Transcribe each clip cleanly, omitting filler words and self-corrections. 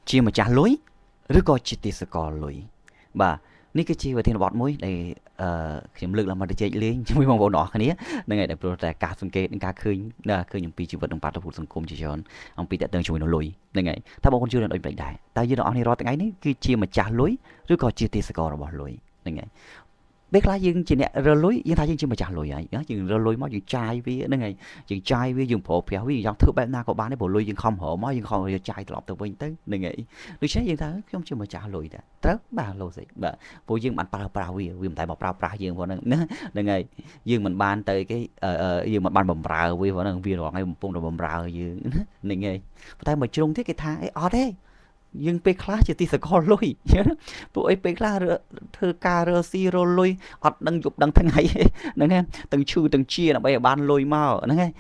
chia mà trả lốiឬក៏ជាទេសកលលុយបាទនេះគឺជាវិធានបទមួយដែលខ្ញុំលើកឡើងមកទៅជែកលេងជាមួយបងប្អូនអស់គ្នាហ្នឹងហើយដែលព្រោះតែការសង្កេតនិងការឃើញអំពីជីវិតនិងបាតុភូតសង្គមជាច្រើនអំពីតើតើជាមួយនឹងលុយហ្នឹងហើយថាបងប្អូនយល់ដូចបែបដែរតើយើងទាំងអស់គ្នារាល់ថ្ងៃនេះគឺជាម្ចាស់លុយឬក៏ជាទេសកលរបស់លុយហ្នឹងហើយពេលខ្លះយើងជាអ្នករលុយយើងថាយើងជាម្ចាស់លុយហើយយើងរលុយមកយើងចាយវាហ្នឹងហើយយើងចាយវាយើងប្រើប្រាស់វាយើងចង់ធ្វើបែបណាក៏បានដែរព្រោះលុយយើងខំរកមកយើងខំចាយត្រឡប់ទៅវិញទៅហ្នឹងហើយដូច្នេះយើងថាខ្ញុំជាម្ចាស់លុយដែរត្រូវបាទឡូសិកបាទព្រោះយើងបានប្រើប្រាស់វាមិនតែមកប្រើប្រាស់យើងផងហ្នឹងហ្នឹងហើយយើងមិនបានទៅគេយើងមិនបានបំរើវាផងហ្នឹងវារងឲ្យបំពង់ទៅបំរើយើងហ្នឹងហើយតែមកជ្រុងទៀតគេថាអីអត់ទេយើងពេលខ្លះជាទីសកលលុយពួកអីពេលខ្លះធ្វើការរើស៊ីរលុយអត់ដឹងយប់ដឹងថ្ងៃហ្នឹងហើយទាំងឈឺទាំងជាដើម្បីឲ្យបានលុយមកហ្នឹងហើយ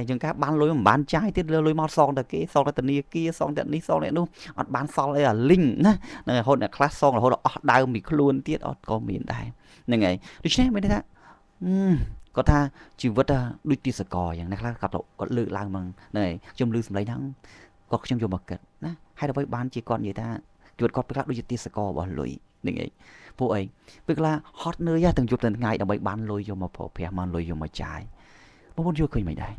យើងការបានលុយមិនបានចាយទៀតលុយមកសងតែគេសងតែធនាគារសងតែនេះសងតែនោះអត់បានសល់អីអាលីងណាហ្នឹងហើយរហូតអ្នកខ្លះសងរហូតដល់អស់ដើមពីខ្លួនទៀតអត់ក៏មានដែរហ្នឹងហើយដូច្នេះមានន័យថាគាត់ថាជីវិតដូចទីសកលយ៉ាងណាខ្លះគាត់លើកឡើងមកហ្នឹងហើយខ្ញុំឮសម្លេងហ្នឹងក៏ខ្ញុំយកមកគិតណាហើយដើម្បីបានជាគាត់និយាយថាជីវិតគាត់ពេលខ្លះដូចជាទេសកលរបស់លុយហ្នឹងឯងពួកអីពេលខ្លះហត់នឿយទាំងយប់ទាំងថ្ងៃដើម្បីបានលុយយកមកប្រើប្រាស់បានលុយយកមកចាយបងប្អូនយល់ឃើញមិនដែរ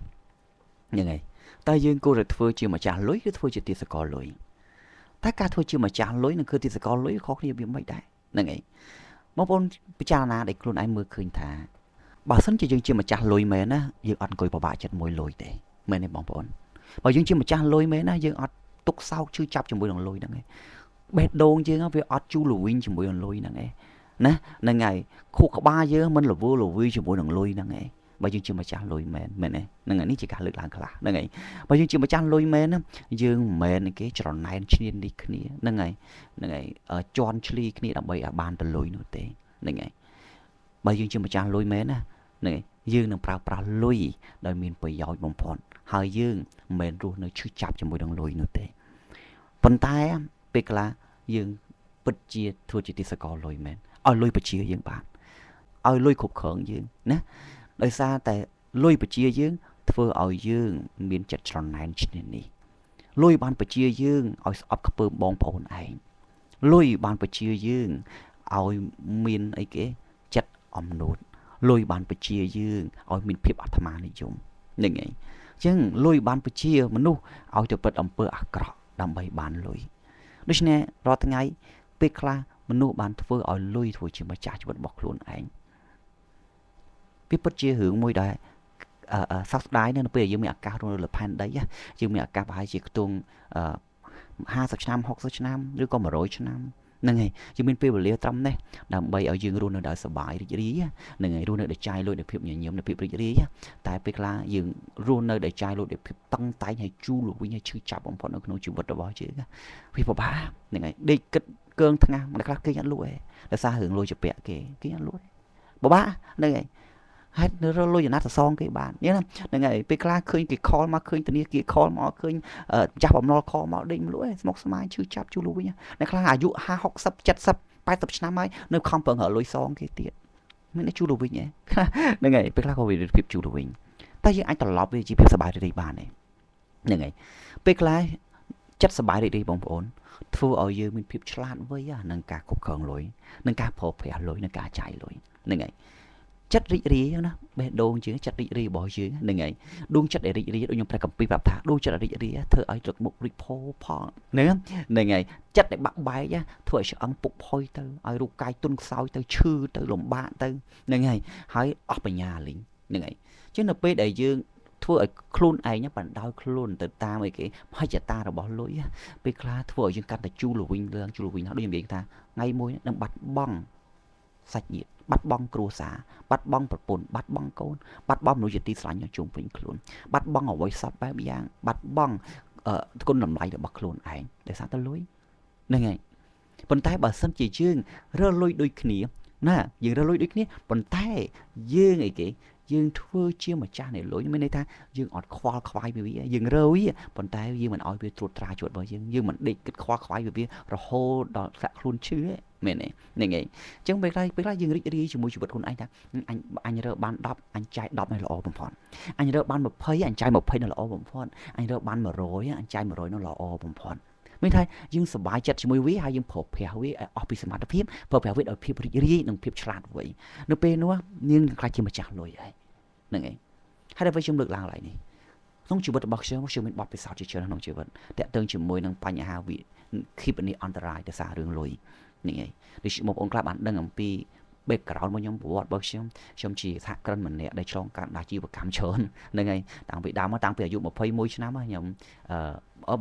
ហ្នឹងហើយតែយើងគួរតែធ្វើជាម្ចាស់លុយឬធ្វើជាទេសកលលុយតែការធ្វើជាម្ចាស់លុយនិងគឺទេសកលលុយខុសគ្នាវាមិនដែរហ្នឹងឯងបងប្អូនពិចារណាឲ្យខ្លួនឯងមើលឃើញថាបើសិនជាយើងជាម្ចាស់លុយមែនណាយើងអត់អង្គុយពិបាកចិត្តមួយលុយទេមែនទេបងប្អូនបើយើងជាម្ចាស់លុយមែនណាយើងអត់ទុកសោកឈឺចាប់ជាមួយនឹងលុយហ្នឹងឯងបេះដូងយើងវាអត់ជូរល្វីងជាមួយនឹងលុយហ្នឹងឯងណាហ្នឹងហើយខួរក្បាលយើងមិនល្វើល្វីជាមួយនឹងលុយហ្នឹងឯងបើយើងជាម្ចាស់លុយមែនទេហ្នឹងហើយនេះជាការលើកឡើងខ្លះហ្នឹងហើយបើយើងជាម្ចាស់លុយមែនណាយើងមិនមែនគេច្រណែនឈ្នានីសគ្នាហ្នឹងហើយជន់ឈ្លីគ្នាដើម្បីឲ្យបានទៅលុយនោះទេហ្នឹងហើយបើយើងជាម្ចាស់លុយមែនណាហ្នឹងហើយយើងនឹងប្រើប្រាស់លុយដោយមានប្រយោជន៍បំផុតហើយយើងមិនមែនរស់នៅឈឺចាប់ជាមួយនឹងលុយនោះទេប៉ុន្តែពេលខ្លះយើងពិតជាធ្វើជាទេសកលលុយមែនឲ្យលុយបជាយើងបានឲ្យលុយគ្រប់គ្រងយើងណាដោយសារតែលុយបជាយើងធ្វើឲ្យយើងមានចិត្តច្រណែនឈ្នានីសលុយបានបជាយើងឲ្យស្អប់ខ្ពើមបងប្អូនឯងលុយបានបជាយើងឲ្យមានអីគេចិត្តអំនួតលុយបានបជាយើងឲ្យមានភាពអាត្មានិយមហ្នឹងឯងចឹងលុយបានបជាមនុស្សឲ្យទៅពិតអំពើអាក្រក់ដើម្បីបានលុយដូច្នេះរាល់ថ្ងៃពេលខ្លះមនុស្សបានធ្វើឲ្យលុយធ្វើជាម្ចាស់ជីវិតរបស់ខ្លួនឯងវាពិតជារឿងមួយដែលសោកស្ដាយនៅពេលយើងមានឱកាសរស់នៅលើផែនដីយើងមានឱកាសប្រហែលជាខ្ទង់50ឆ្នាំ60ឆ្នាំឬក៏100ឆ្នាំហ្នឹងហើយយើងមានពេលវេលាត្រឹមនេះដើម្បីឲ្យយើងរស់នៅដោយសុបាយរីករាយហ្នឹងហើយរស់នៅដោយចាយលុយដោយភាពញញឹមដោយភាពរីករាយតែពេលខ្លះយើងរស់នៅដោយចាយលុយដោយភាពតឹងតែងហើយជូរល្វីងហើយឈឺចាប់បំផុតនៅក្នុងជីវិតរបស់យើងវាពិបាកហ្នឹងហើយដេកគិតកើងថ្ងាសម្ល៉េះខ្លះគេអត់លក់ទេដោយសាររឿងលុយជាពាក់គេអត់លក់ទេពិបាកហ្នឹងហើយហេតុនៅរលុយចំណាត់សងគេបានហ្នឹងហើយពេលខ្លះឃើញគេខលមកឃើញធនាគារខលមកឃើញចាស់បំណុលខលមកដេកមិនលក់ទេស្មុគស្មាញឈឺចាប់ជូរលុយអ្នកខ្លះអាយុ50 60 70 80ឆ្នាំហើយនៅខំប្រឹងរកលុយសងគេទៀតមានតែជូរលុយហ្នឹងហើយពេលខ្លះក៏វាភាពជូរលុយតែយើងអាចត្រឡប់វាជាភាពសប្បាយរីករាយបានទេហ្នឹងហើយពេលខ្លះចិត្តសប្បាយរីករាយបងប្អូនធ្វើឲ្យយើងមានភាពឆ្លាតវៃនឹងការគ្រប់គ្រងលុយនឹងការប្រើប្រាស់លុយនឹងការចាយលុយហ្នឹងហើយចិត្តរីករាយណាបេះដូងយើងចិត្តរីករាយរបស់យើងហ្នឹងហើយដួងចិត្តដែលរីករាយដូចខ្ញុំព្រះគម្ពីរប្រាប់ថាដួងចិត្តរីករាយធ្វើឲ្យទឹកមុខរីកផូរផងហ្នឹងហើយចិត្តដែលបាក់បែកធ្វើឲ្យឆ្អឹងពុកផុយទៅឲ្យរូបកាយទន់ខ្សោយទៅឈឺទៅលំបាកទៅហ្នឹងហើយអស់បញ្ញាលីងហ្នឹងហើយចឹងនៅពេលដែលយើងធ្វើឲ្យខ្លួនឯងបណ្ដោយខ្លួនទៅតាមអីគេមហិច្ឆតារបស់លុយពេលខ្លះធ្វើឲ្យយើងកាន់តែជូរល្វីងឡើងជូរល្វីងហើយដូចខ្ញុំនិយាយថាថ្ងៃមួយនឹងបាត់បង់សាច់ញាតិបាត់បង់គ្រួសារបាត់បង់ប្រពន្ធបាត់បង់កូនបាត់បង់មនុស្សជាទីស្រឡាញ់ជុំវិញខ្លួនបាត់បង់អ្វីសពបែបយ៉ាងបាត់បង់គុណតម្លៃរបស់ខ្លួនឯងដោយសារតែលុយហ្នឹងហើយប៉ុន្តែបើសិនជាយើងរើលុយដូចគ្នាណាយើងរើលុយដូចគ្នាប៉ុន្តែយើងអីគេយើងធ្វើជាម្ចាស់នៃលុយមានន័យថាយើងអត់ខ្វល់ខ្វាយពីវាយើងរើវាប៉ុន្តែយើងមិនឲ្យវាត្រួតត្រាជីវិតរបស់យើងមិនដេកគិតខ្វល់ខ្វាយពីវារហូតដល់ស្លាក់ខ្លួនឈឺមែនទេហ្នឹងហើយអញ្ចឹងពេលខ្លះយើងរីករាយជាមួយជីវិតខ្លួនឯងថាអញរើបាន10អញចាយ10នៅល្អបំផុតអញរើបាន20អញចាយ20នៅល្អបំផុតអញរើបាន100អញចាយ100នៅល្អបំផុត មានថាយើងសប្បាយចិត្តជាមួយវាហើយយើងប្រើប្រាស់វាឲ្យអស់ពីសមត្ថភាពប្រើប្រាស់វាដោយភាពរីករាយនិងភាពឆ្លាតវៃនៅពេលនោះយើងនឹងក្លាយជាម្ចាស់លុយហើយហ្នឹងឯងហើយដល់ពេលខ្ញុំលើកឡើងឡើងនេះក្នុងជីវិតរបស់ខ្ញុំមានបទពិសោធន៍ជាច្រើនក្នុងជីវិតតាក់ទងជាមួយនឹងបញ្ហាវិគិបនីអន្តរាយដោយសាររឿងលុយនេះឯងដូចបងប្អូនខ្លះបានដឹងអំពី background របស់ខ្ញុំប្រវត្តិរបស់ខ្ញុំជាសហគ្រិនម្នាក់ដែលឆ្លងកាត់អាជីវកម្មច្រើនហ្នឹងហើយតាំងពីដើមមកតាំងពីអាយុ21ឆ្នាំខ្ញុំ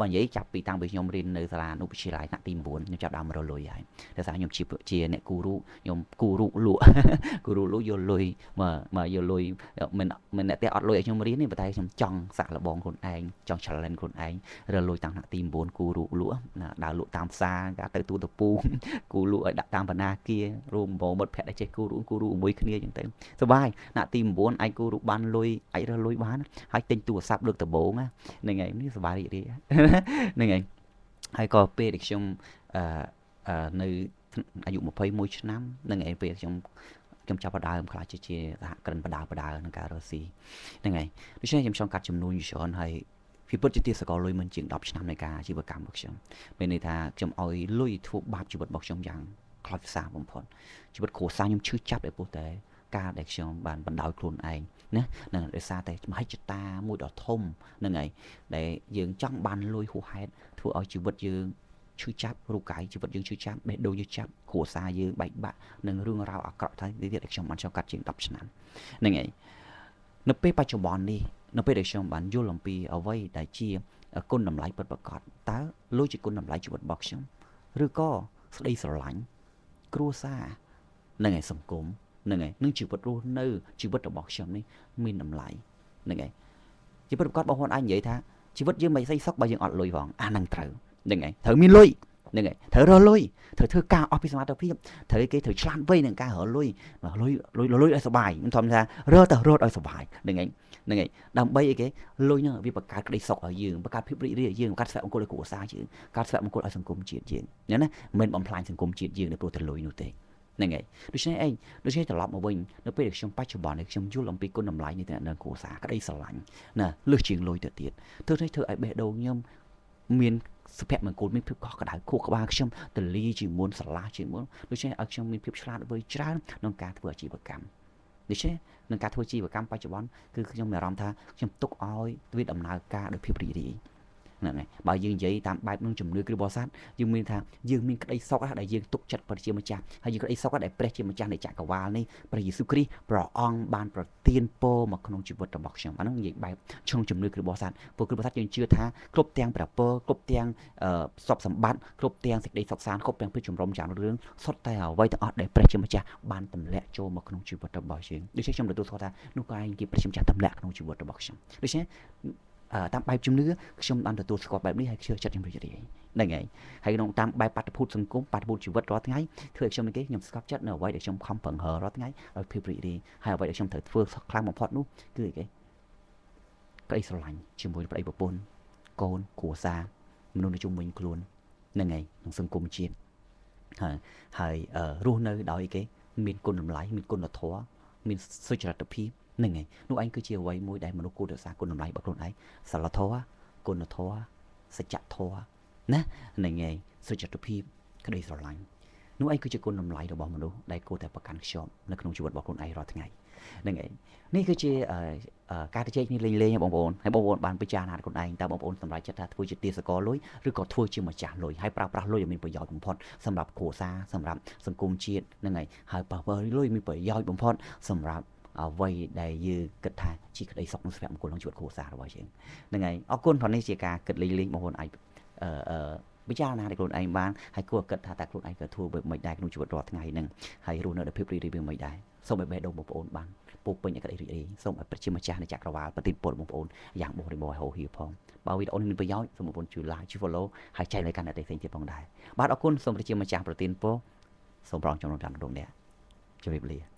បើនិយាយចាប់ពីតាំងពីខ្ញុំរៀននៅសាលាអនុវិទ្យាល័យថ្នាក់ទី9ខ្ញុំចាប់ដើមរកលុយហើយដោយសារខ្ញុំជាអ្នកគូរខ្ញុំគូរលក់គូរលក់យកលុយមកយកលុយមិនអ្នកតែអត់លុយឲ្យខ្ញុំរៀនទេប៉ុន្តែខ្ញុំចង់សាក់លបងខ្លួនឯងចង់ challenge ខ្លួនឯងរកលុយតាំងថ្នាក់ទី9គូរលក់ដើរលក់តាមផ្សារទៅទូតពូគូរលក់ឲ្យដាក់តាមបណ្ណាគាររួមបងមិត្តភក្តិដែលចេះគូរលក់ជាមួយគ្នាអញ្ចឹងទៅសប្បាយថ្នាក់ទី9អាចគូរលក់បានលុយអាចរកលុយបានហើយទិញទូរស័ព្ទលើកដំបូងហ្នឹងហើយនេះសប្បាយរីករាយហ្នឹងហើយហើយក៏ពេលដែលខ្ញុំនៅអាយុ21ឆ្នាំហ្នឹងឯងពេលខ្ញុំចាប់ផ្ដើមខ្លះជាសហគ្រិនបដាក្នុងការរកស៊ីហ្នឹងហើយដូច្នេះខ្ញុំចង់កាត់ចំនួនច្រើនហើយពីពិតជាទីសកលលុយមិនជាង10ឆ្នាំនៃការអាជីវកម្មរបស់ខ្ញុំមានន័យថាខ្ញុំឲ្យលុយធ្វើបាបជីវិតរបស់ខ្ញុំយ៉ាងខ្លោចផ្សាបំផុតជីវិតគ្រួសារខ្ញុំឈឺចាប់ដោយពោះតែការដែលខ្ញុំបានបណ្ដោយខ្លួនឯងណានឹងដោយសារតែមហិច្ឆតាមួយដ៏ធំហ្នឹងហើយដែលយើងចង់បានលុយហួសហេតុធ្វើឲ្យជីវិតយើងឈឺចាប់រូបកាយជីវិតយើងឈឺចាប់បេះដូងយើងចាប់គ្រួសារយើងបែកបាក់នឹងរឿងរ៉ាវអាក្រក់ទៅទៀតដែលខ្ញុំបានចង់កាត់ជាង10ឆ្នាំហ្នឹងហើយនៅពេលបច្ចុប្បន្ននេះនៅពេលដែលខ្ញុំបានយល់អំពីអ្វីដែលជាគុណតម្លៃពិតប្រាកដតើលុយជាគុណតម្លៃជីវិតរបស់ខ្ញុំឬក៏ស្ដីស្រឡាញ់គ្រួសារហ្នឹងហើយសង្គមហ្នឹងហើយនឹងជីវិតរស់នៅជីវិតរបស់ខ្ញុំនេះមានតម្លៃហ្នឹងហើយជីវិតប្រកបបងប្អូនអាចនិយាយថាជីវិតយើងមិនស្អីសុខបើយើងអត់លុយផងអាហ្នឹងត្រូវហ្នឹងហើយត្រូវមានលុយហ្នឹងហើយត្រូវរកលុយត្រូវធ្វើការអស់ពីសមត្ថភាពត្រូវគេត្រូវឆ្លាតវៃនឹងការរកលុយឲ្យសុបាយមិនធម្មតារកឲ្យសុបាយហ្នឹងហើយដើម្បីអីគេលុយហ្នឹងវាបង្កើតក្តីសុខឲ្យយើងបង្កើតភាពរីករាយឲ្យយើងបង្កើតសុភមង្គលឲ្យគ្រួសារយើងកើតសុភមង្គលឲ្យសង្គមជាតិយើងណាមិនបំផ្លាញសង្គមជាតិយើងនៅព្រោះតែលុយនោះទេហ្នឹងហើយដូច្នេះត្រឡប់មកវិញនៅពេលដែលខ្ញុំបច្ចុប្បន្នខ្ញុំយល់អំពីគុណតម្លៃនៃនៅគ្រួសារក្តីស្រឡាញ់ណាលើសជាងលុយទៅទៀតធ្វើឲ្យបេះដូងខ្ញុំមានសុភមង្គលមានភាពកក់ក្ដៅខួរក្បាលខ្ញុំទលីជាងមុនស្រឡះជាងមុនដូច្នេះឲ្យខ្ញុំមានភាពឆ្លាតវៃច្រើនក្នុងការធ្វើអាជីវកម្មដូច្នេះក្នុងការធ្វើអាជីវកម្មបច្ចុប្បន្នគឺខ្ញុំមានអារម្មណ៍ថាខ្ញុំទុកឲ្យវាដំណើរការដោយភាពរីករាយហ្នឹងហើយបើយើងនិយាយតាមបែបនឹងជំនឿគ្រិស្តបរិស័ទយើងមានថាយើងមានក្តីសុខដែលយើងទុកចិត្តព្រះជាម្ចាស់ហើយយើងក្តីសុខដែលព្រះជាម្ចាស់នៃចក្រវាលនេះព្រះយេស៊ូវគ្រីស្ទព្រះអង្គបានប្រទានពរមកក្នុងជីវិតរបស់ខ្ញុំអាហ្នឹងនិយាយបែបក្នុងជំនឿគ្រិស្តបរិស័ទព្រោះគ្រិស្តបរិស័ទយើងជឿថាគ្រប់ទាំងព្រះពរគ្រប់ទាំងទ្រព្យសម្បត្តិគ្រប់ទាំងសេចក្តីសុខសាន្តគ្រប់ទាំងភាពចម្រុំយ៉ាងរឿងសុទ្ធតែអ្វីទាំងអស់ដែលព្រះជាម្ចាស់បានទម្លាក់ចូលមកក្នុងជីវិតរបស់យើងដូច្នេះខ្ញុំទទួលស្គាល់ថានោះក៏ឯងជាព្រះជាម្ចាស់ទម្លាក់ក្នុងជីវិតរបស់ខ្ញុំដូច្នេះតាមបែបជំនឿខ្ញុំបានទទួលស្គាល់បែបនេះហើយជឿចិត្តខ្ញុំរីករាយហ្នឹងហើយក្នុងតាមបែបបាតុភូតសង្គមបាតុភូតជីវិតរាល់ថ្ងៃធ្វើឲ្យខ្ញុំស្កប់ចិត្តនៅអ្វីដែលខ្ញុំខំប្រឹងរើរាល់ថ្ងៃឲ្យភាពរីករាយហើយអ្វីដែលខ្ញុំត្រូវធ្វើខ្លាំងបំផុតនោះគឺអីគេក្តីស្រឡាញ់ជាមួយប្តីប្រពន្ធកូនគ្រួសារមនុស្សនៅជុំវិញខ្លួនហ្នឹងហើយក្នុងសង្គមជាតិហើយរស់នៅដោយអីគេមានគុណតម្លៃមានគុណធម៌មានសុចរិតភាពហ្នឹងហើយនោះឯងគឺជាអ្វីមួយដែលមនុស្សគួររក្សាគុណតម្លៃរបស់ខ្លួនឯងសិលធម៌គុណធម៌សច្ចធម៌ណាហ្នឹងហើយសុចរិតភាពក្តីស្រឡាញ់នោះឯងគឺជាគុណតម្លៃរបស់មនុស្សដែលគួរតែប្រកាន់ខ្ជាប់នៅក្នុងជីវិតរបស់ខ្លួនឯងរាល់ថ្ងៃហ្នឹងហើយនេះគឺជាការទៅជែកនេះលេងបងប្អូនហើយបងប្អូនបានពិចារណាខ្លួនឯងតើបងប្អូនសម្រេចចិត្តថាធ្វើជាទាសករលុយឬក៏ធ្វើជាម្ចាស់លុយហើយប្រើប្រាស់លុយឲ្យមានប្រយោជន៍បំផុតសម្រាប់គ្រួសារសម្រាប់សង្គមជាតិហ្នឹងហើយប្រើប្រាស់លុយមានប្រយោជន៍បំផុតសម្រាប់អ្វីដែលយើងគិតថាជាក្តីសុខនិងសុភមង្គលក្នុងជីវិតគ្រួសាររបស់យើងហ្នឹងហើយអរគុណព្រោះនេះជាការគិតលេងបងប្អូនអាចពិចារណាដល់ខ្លួនឯងបានហើយគួរគិតថាតើខ្លួនឯងក៏ធ្វើបែបមិនដែរក្នុងជីវិតរាល់ថ្ងៃហ្នឹងហើយរស់នៅដោយភាពរីករាយមិនដែរសូមឲ្យបេះដូងបងប្អូនបានពោពេញឲ្យក្តីរីករាយសូមឲ្យព្រះជាម្ចាស់នៃចក្រវាលប្រទានពរបងប្អូនយ៉ាងបរិបូរណ៍ហូរហៀផងបើវីដេអូនេះមានប្រយោជន៍សូមបងប្អូនជួយ like ជួយ follow ហើយចែកឲ្យកាន់អ្នកផ្សេងទៀតផងដែរបាទអរគុណសូមព្រះជាម្ចាស់ប្រទានពរសូមប្រងចំណងចាំលោកអ្នកជម្រាបលា